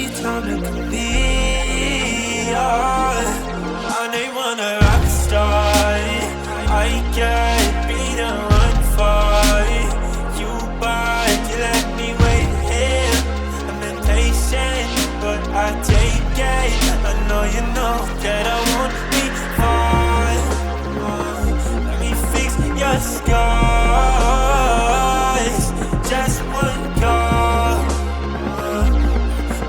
you time to complete. I ain't wanna rock star. I can't be the one for you, but you let me wait here. I'm impatient, but I take it. I know you know that I won't be far. Let me fix your scars. Just one call.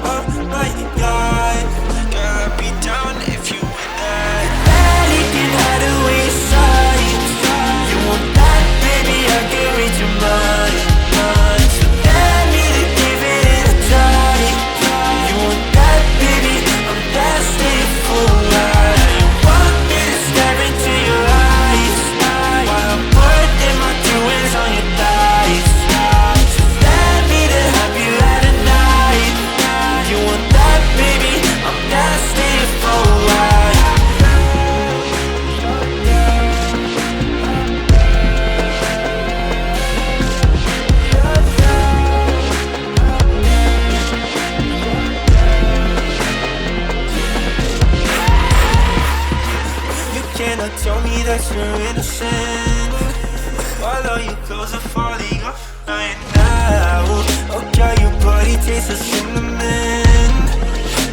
Oh my God, girl, I'd be down if you were that. Barely can hide away your sight. You want that, baby? I can read your mind. So let me to give it a try. You want that, baby? I'm destined for life. You want me to stare into your eyes while I'm putting my doings on your thighs. So let me to have you at a night. You want that, baby? I'm destined for life. You cannot tell me that you're innocent while all your clothes are falling off right now. Oh girl, your body tastes of cinnamon.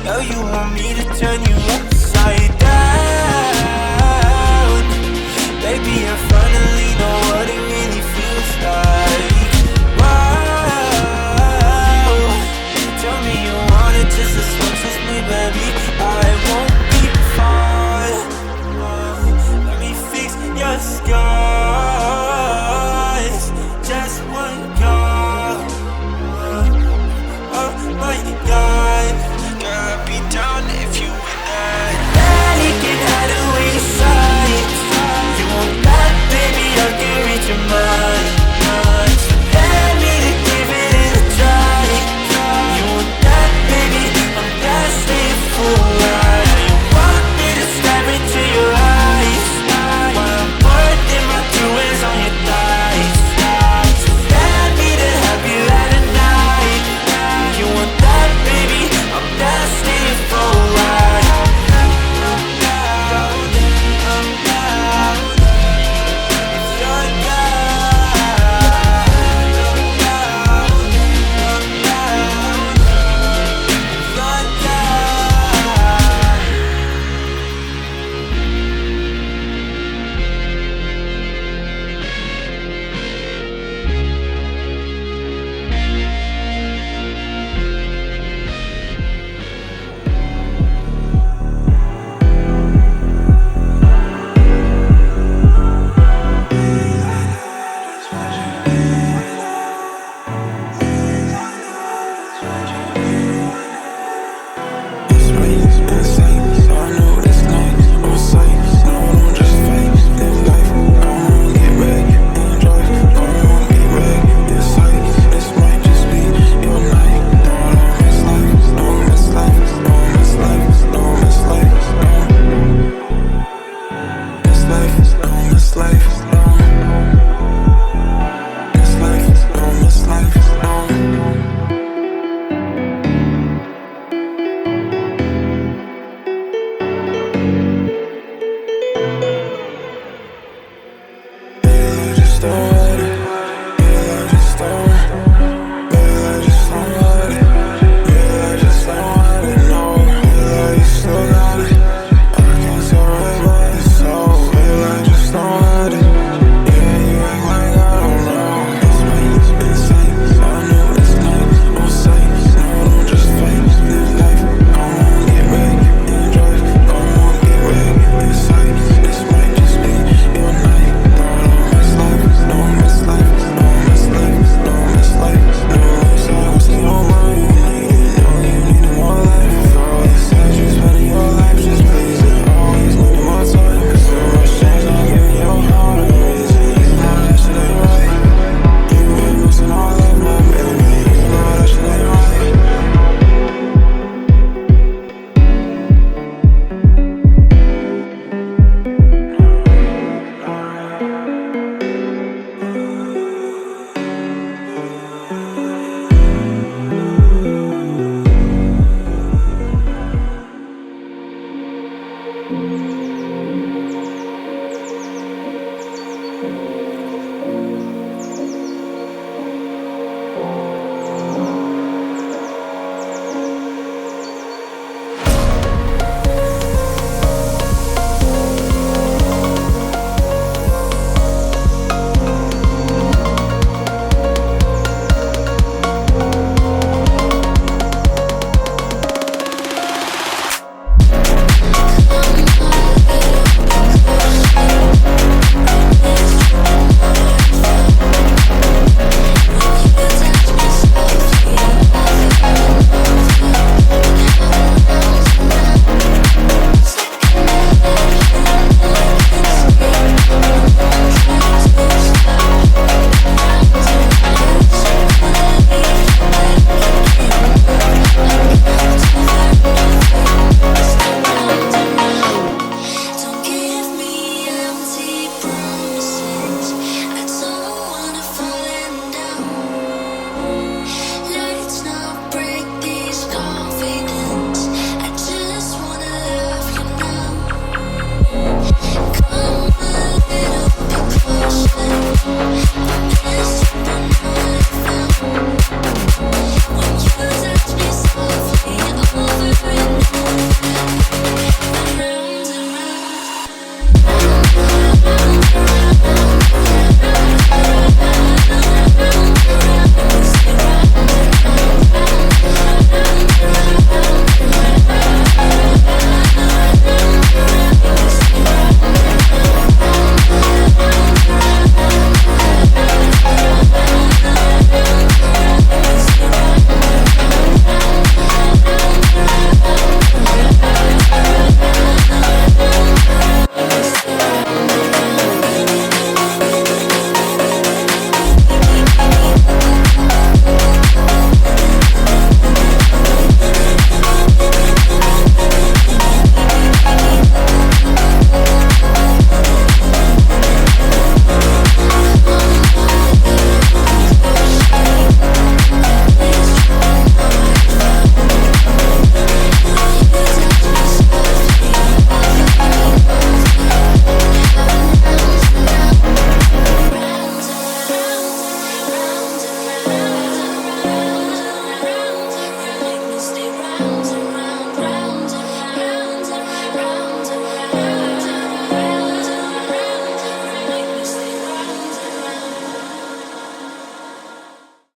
Now you want me to turn you up